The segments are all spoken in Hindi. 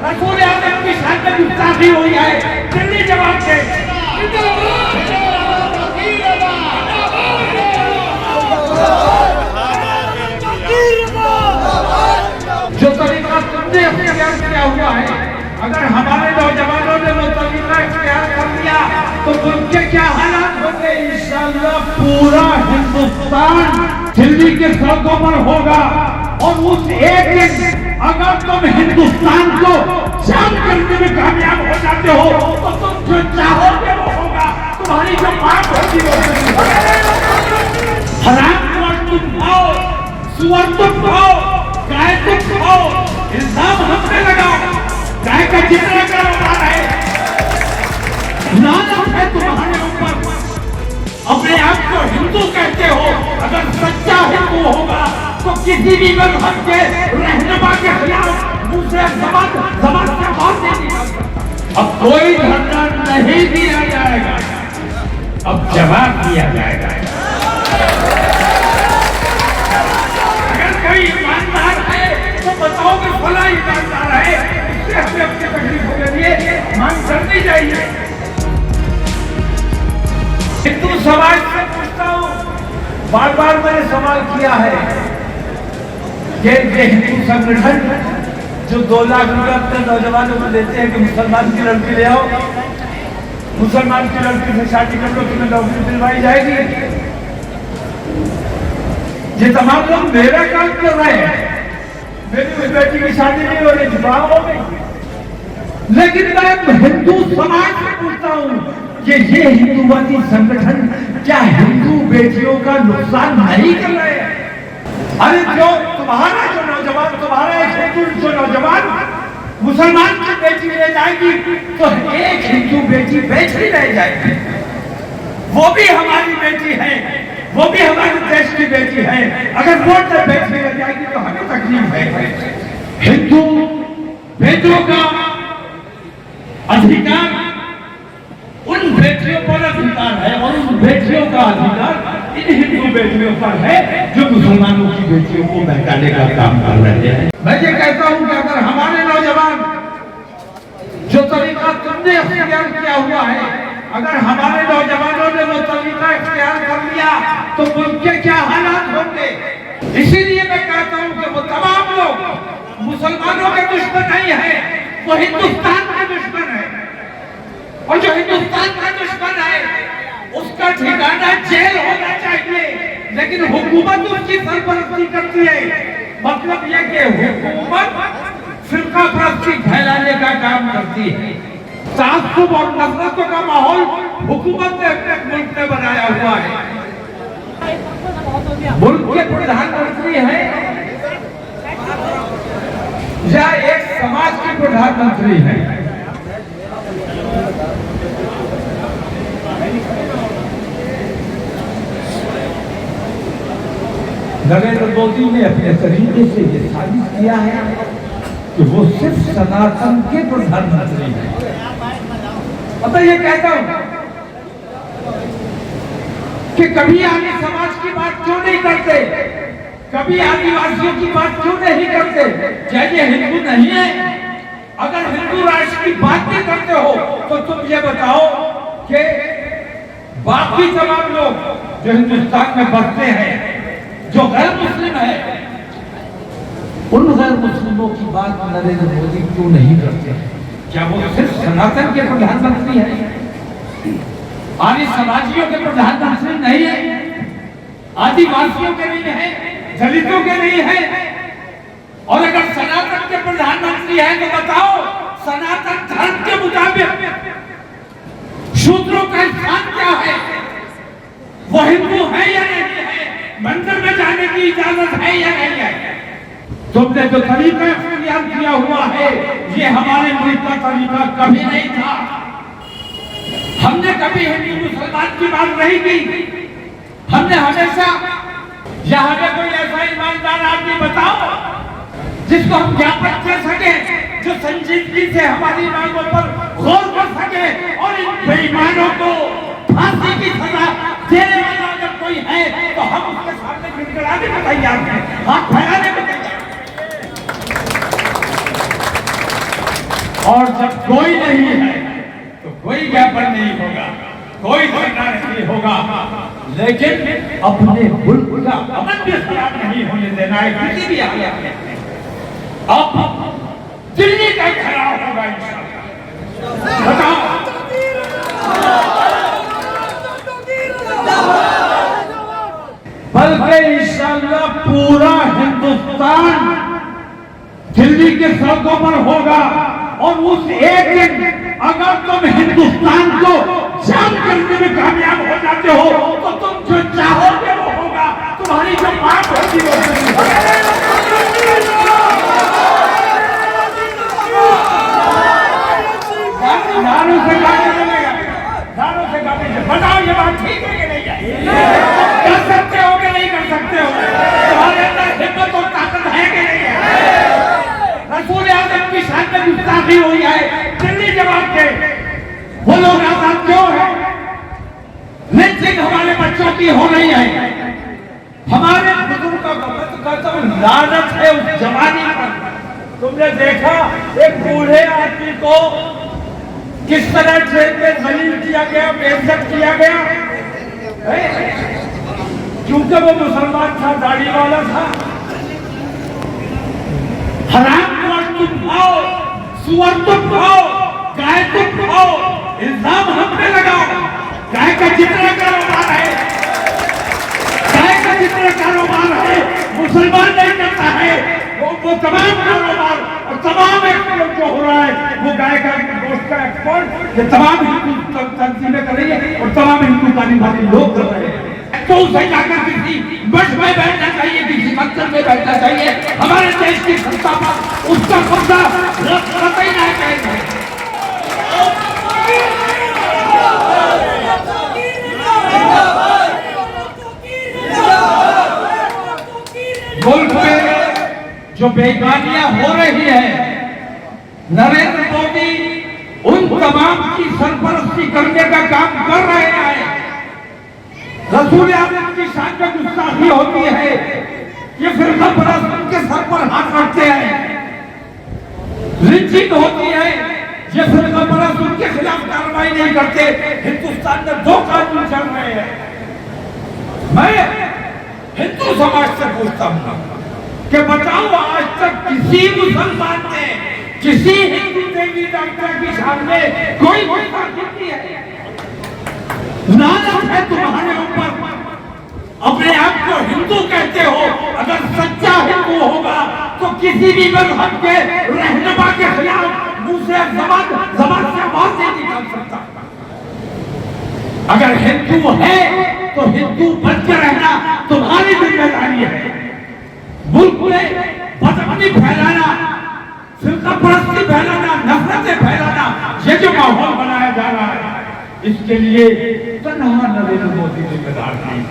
रसूल आदम की शान में गुस्ताखी हुई है, जल्दी जवाब दे। जो तरीका तुमने इख्तियार किया हुआ है, अगर हमारे नौजवानों ने वो तरीका इख्तियार कर लिया तो उनके क्या हालात होंगे? इंशाअल्लाह पूरा हिंदुस्तान दिल्ली के सड़कों पर होगा और उस एक दिन अगर तुम हिंदुस्तान को जाम करने में कामयाब हो जाते हो तो तुम जो चाहोगे वो होगा। तुम्हारी जो बात होगी वो हराम तुम खाओ, सुअर तुम खाओ, गाय तुम खाओ, इल्जाम हम पे लगाओ, गाय का जितना कारोबार है लानत है तुम्हारे ऊपर। अपने आप को हिंदू कहते हो, अगर सच्चा हिंदू होगा तो किसी भी मजहब के रहनुमा के खिलाफ मुझसे जबान से बात नहीं निकलता। अब कोई धरना नहीं दिया जाएगा, अब जवाब दिया जाएगा। अगर कोई ईमानदार है तो बताओ कि फला ईमानदार है, इससे हमें अपनी तकलीफों के लिए मांग करनी चाहिए। हिंदू समाज से पूछता हूँ, बार बार मैंने सवाल किया है कि ये हिंदू संगठन जो 2 लाख रुपए अपने नौजवानों को देते हैं कि मुसलमान की लड़की ले आओ, मुसलमान की लड़की से शादी कर लो, तुम्हें नौकरी दिलवाई जाएगी। ये तमाम लोग मेरा काम कर रहे हैं, मेरी बेटी की शादी नहीं हो रही, विवाह हो गई। लेकिन मैं हिंदू समाज से पूछता हूँ कि ये हिंदूवादी संगठन क्या हिंदू बेटियों का नुकसान नहीं कर रहे हैं? अरे जो तुम्हारा जो नौजवान, तुम्हारा एक हिंदू जो नौजवान मुसलमान की बेटी ले जाएगी तो एक हिंदू बेटी बेच ही रह जाएगी। वो भी हमारी बेटी है, वो भी हमारे देश की बेटी है। अगर वो बेटी रह जाएगी तो हमें तकलीफ है। हिंदू बेटियों का अधिकार उन बेटियों पर अधिकार है और उन बेटियों का अधिकार इन हिंदू बेटियों पर है जो मुसलमानों की बेटियों को बहकाने का काम कर रहे हैं। मैं ये कहता हूं कि अगर हमारे नौजवान जो तरीका तुमने इख्तियार किया हुआ है, अगर हमारे नौजवानों ने वो तरीका इख्तियार कर लिया तो उनके क्या हालात होंगे? इसीलिए मैं कहता हूं कि वो तमाम लोग मुसलमानों के दुश्मन नहीं है, वो हिंदुस्तान के दुश्मन है। और जो हिंदुस्तान का दुश्मन है उसका ठिकाना जेल होना चाहिए, लेकिन हुकूमत उसकी सरपरस्ती करती है। मतलब यह कि हुकूमत फिरका परस्ती फैलाने का काम करती है। तासुब और नफरतों का माहौल हुकूमत ने अपने मुल्क में बनाया हुआ है। मुल्क के प्रधानमंत्री हैं या एक समाज के प्रधानमंत्री हैं? नरेंद्र मोदी ने अपने तरीके से ये साबित किया है कि वो सिर्फ सनातन के प्रधानमंत्री हैं। अब मैं ये कहता हूं कि कभी आदि समाज की बात क्यों नहीं करते, कभी आदिवासियों की बात क्यों नहीं करते? क्या ये हिंदू नहीं है? अगर हिंदू राष्ट्र की बात नहीं करते हो तो तुम ये बताओ कि बाकी तमाम लोग जो हिंदुस्तान में बसते हैं, जो गैर मुस्लिम है, उन गैर मुस्लिमों की बात नरेंद्र मोदी क्यों नहीं करते? क्या वो सिर्फ सनातन के प्रधानमंत्री हैं? आर्य समाजियों के प्रधानमंत्री नहीं है? आदिवासियों के नहीं है? दलितों के नहीं है? और अगर सनातन के प्रधानमंत्री हैं तो बताओ सनातन धर्म के मुताबिक शूद्रों का स्थान क्या है? वो हिंदू है या नहीं है? मंदिर में जाने की इजाजत है या नहीं है? तुमने जो तरीका इख्तियार किया हुआ है ये हमारे मुल्क का तरीका कभी नहीं था। हमने कभी हिंदू मुसलमान की बात नहीं की। हमने हमेशा, या हमें कोई ऐसा ईमानदार आदमी बताओ जिसको हम ज्ञापन कर सके, जो संजीदगी से हमारी मांगों पर गौर कर सके और इन बेईमानों को फांसी की सजा देने वाला अगर कोई है तो हम उसके सामने गिड़गिड़ाने को तैयार हैं, हाथ फैलाने को तैयार हैं। और जब कोई नहीं है तो कोई ज्ञापन नहीं होगा, कोई धरना नहीं होगा। लेकिन अपने मुल्क का अमन भी खराब नहीं होने देना है किसी भी हालत में। अब दिल्ली का खराब होगा इंशाअल्लाह। बताओ, बल्कि इंशाअल्लाह पूरा हिंदुस्तान दिल्ली के सड़कों पर होगा। और उस एक दिन अगर तुम हिंदुस्तान को जाम करने में कामयाब हो जाते हो तो तुम जो चाहोगे वो होगा, तुम्हारी जो मांग होगी वो नारों से गाने चलेगा, नारों से गाने चलेगा। बताओ ये बात ठीक है कि नहीं है? कर सकते हो कि नहीं कर सकते हो? तुम्हारे अंदर हिम्मत और ताकत है कि नहीं है? रसूल आज़म की शान में गुस्ताखी हुई है, दिल्ली जमात के वो लोग आजाद क्यों है? लिंचिंग हमारे बच्चों की हो रही है, हमारे बुजुर्गों का लानत है उस जवानी पर। तुमने देखा एक बूढ़े आदमी को किस तरह ट्रेन में जलील किया गया, बेइज्जत किया गया, क्योंकि वो मुसलमान था, दाढ़ी वाला था। हराम तुम खाओ, सुअर तुम खाओ, गाय तुम खाओ, इल्जाम हम पे लगाओ। गाय का जितना कारोबार है, गाय का जितना कारोबार है मुसलमान नहीं करता है, वो तमाम कारोबार और तमाम एक्सपोर्ट जो हो रहा है वो गाय का गोश्त का एक्सपोर्ट ये तमाम हिंदू तंजीमें कर रही है और तमाम हिंदू तालीम लोग कर रहे हैं। तो उसे जाकर किसी मठ में बैठना चाहिए, किसी मकसद में बैठना चाहिए। हमारे देश की सत्ता पर उसका कब्जा कतई नहीं कहेंगे। मुल्क में जो बेईमानियां हो रही है, नरेंद्र मोदी उन तमाम की सरपरस्ती करने का काम कर रहे हैं। रसूल आज़म की शान में गुस्ताखी होती है, ये फिरका परस्त उनके सर पर हाथ रखते हैं। लिंचिंग होती है, ये फिरका परस्त उनके खिलाफ कार्रवाई नहीं करते। हिंदुस्तान में दो कानून चल रहे हैं। मैं हिंदू समाज से पूछता हूँ कि बताओ आज तक किसी मुसलमान ने किसी हिंदू देवी देवता की शान में कोई गुस्ताखी की है? लानत है तुम्हारे ऊपर। अपने आप को हिंदू कहते हो, अगर सच्चा हिंदू होगा तो किसी भी मजहब के रहनुमा के खिलाफ मुंह से जबान से आवाज नहीं निकाल सकता। अगर हिंदू है तो हिंदू बन के रहना तुम्हारी जिम्मेदारी है। मुल्क में बदअमनी फैलाना, फिरका परस्ती फैलाना, नफरतें फैलाना, ये जो माहौल बनाया जा रहा है इसके लिए तन्हा नरेंद्र मोदी जिम्मेदार नहीं।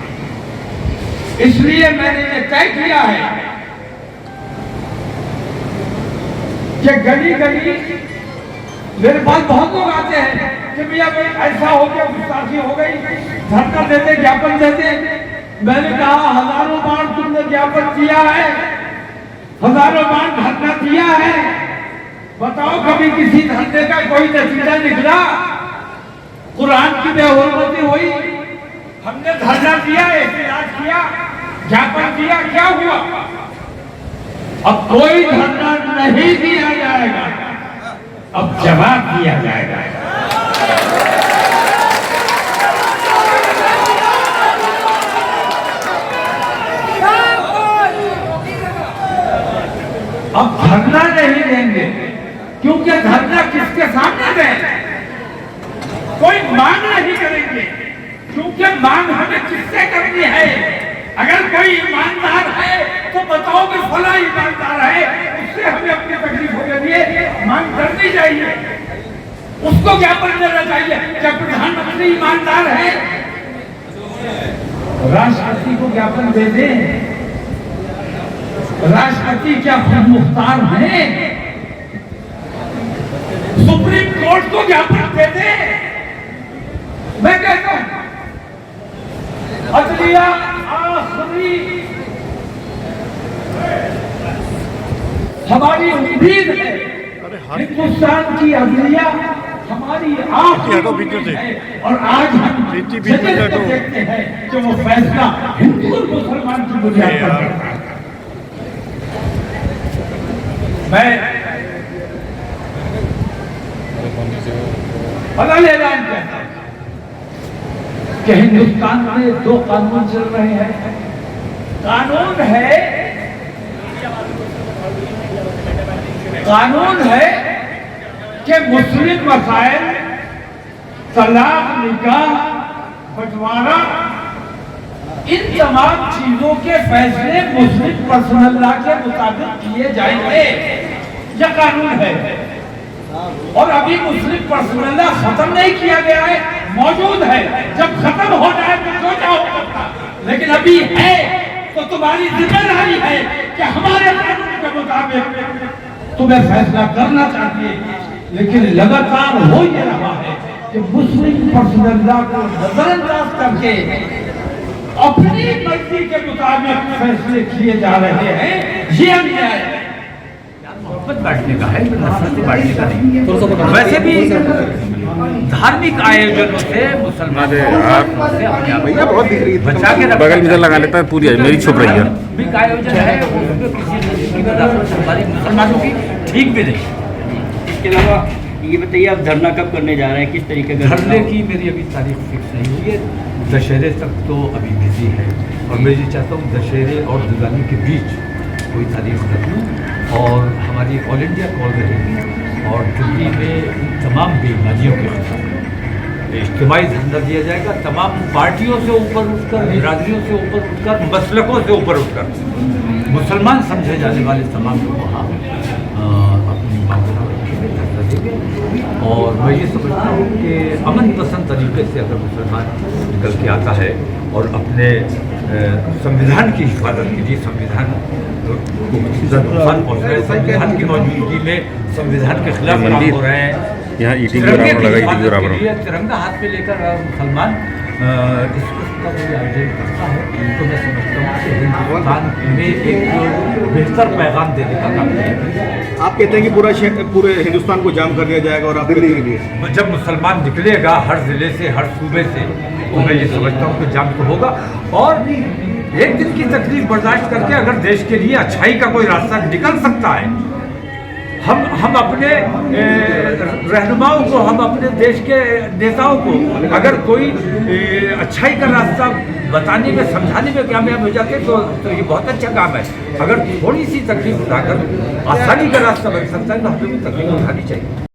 इसलिए मैंने ये तय किया है कि गली गली मेरे पास बहुत लोग आते हैं कि भैया भाई ऐसा हो गया, गुस्ताखी हो गई, धरना देते, ज्ञापन देते। मैंने कहा हजारों बार तुमने ज्ञापन दिया है, हजारों बार धरना दिया है, बताओ कभी किसी धरने का कोई नतीजा निकला? कुरान की बेहुरमती हुई? हमने धरना दिया, एहतजाज किया, ज्ञापन दिया, क्या हुआ? अब कोई धरना नहीं दिया जाएगा, अब जवाब दिया जाएगा। अब धरना नहीं देंगे, क्योंकि धरना किसके सामने दें? कोई मांग नहीं करेंगे, क्योंकि मांग हमें किससे करनी है? अगर कोई ईमानदार है तो बताओ कि फला ईमानदार है, उससे हमें अपनी तकलीफों के लिए मांग करनी चाहिए, उसको ज्ञापन देना चाहिए। क्या प्रधानमंत्री ईमानदार है? राष्ट्रपति को ज्ञापन दे दें? राष्ट्रपति क्या खुद मुख्तार है? सुप्रीम कोर्ट को ज्ञापन दे दें? मैं कहता हूं अदलिया आखिरी हमारी उम्मीद है, हिंदुस्तान की अदलिया हमारी आँख है और आज हम जजत को देखते हैं कि वो फैसला हिंदू और मुसलमान की बुनियाद पर करता है। मैं बदल ऐलान करता हूं कि हिंदुस्तान में 2 कानून चल रहे हैं। कानून है कि मुस्लिम मसाइल, तलाक, निकाह, बंटवारा, इन तमाम चीजों के फैसले मुस्लिम पर्सनल लॉ के मुताबिक किए जाएंगे। यह कानून है और अभी मुस्लिम पर्सनल लॉ खत्म नहीं किया गया है, मौजूद है। जब खत्म हो जाए तो जो क्या हो सकता, लेकिन अभी है तो तुम्हारी जिम्मेदारी है कि हमारे कानून के मुताबिक तुम्हें फैसला करना चाहिए। लेकिन लगातार हो ये रहा है कि मुस्लिम पर्सनल लॉ को नजरअंदाज करके अपनी मर्जी के मुताबिक फैसले किए जा रहे हैं। ये अन्याय है, मोहब्बत बांटने का है, नफरत बांटने का नहीं। वैसे भी धार्मिक आयोजनों से मुसलमान बचा के बगल में लगा लेता है, पूरी मेरी छुप रही है। धार्मिक आयोजन है उसमें किसी मुसलमानों की ठीक भी नहीं। इसके अलावा ये बताइए, आप धरना कब करने जा रहे हैं, किस तरीके का धरने की मेरी अभी तारीख फिक्स नहीं हुई है। दशहरे तक तो अभी बिजी है और मैं ये चाहता हूँ दशहरे और दिवाली के बीच कोई तारीख रख लूँ और हमारी ऑल इंडिया कॉल रहेगी और दिल्ली में तमाम बेईमानियों के खिलाफ इज्तिमाई धरना दिया जाएगा। तमाम पार्टियों से ऊपर उठकर, बिरादरियों से ऊपर उठकर, मसलकों से ऊपर उठकर मुसलमान समझे जाने वाले तमाम लोग वहाँ अपनी बातों को धरना देंगे। और मैं ये समझता हूँ कि अमन पसंद तरीके से अगर मुसलमान निकल के आता है और अपने संविधान की हिफाजत के लिए संविधान को नुकसान पहुँच रहा है, संविधान की मौजूदगी में संविधान के खिलाफ काम हो रहे हैं, यहाँ ईटिंग बराबर तिरंगा हाथ में लेकर मुसलमान इस का कोई आयोजन करता है तो मैं समझता हूँ कि हिंदुस्तान में एक बेहतर पैगाम देने का काम किया। आप कहते हैं कि पूरे हिंदुस्तान को जाम कर दिया जाएगा और आप दिल्ली के लिए जब मुसलमान निकलेगा हर जिले से, हर सूबे से, तो मैं ये समझता हूँ कि जाम तो होगा। और एक दिन की तकलीफ बर्दाश्त करके अगर देश के लिए अच्छाई का कोई रास्ता निकल सकता है, हम अपने रहनुमाओं को, हम अपने देश के नेताओं को अगर कोई अच्छाई का रास्ता बताने में, समझाने में कामयाब हो जाते तो ये बहुत अच्छा काम है। अगर थोड़ी सी तकलीफ उठाकर आसानी का रास्ता बन सकता है तो हमें भी तकलीफ उठानी चाहिए।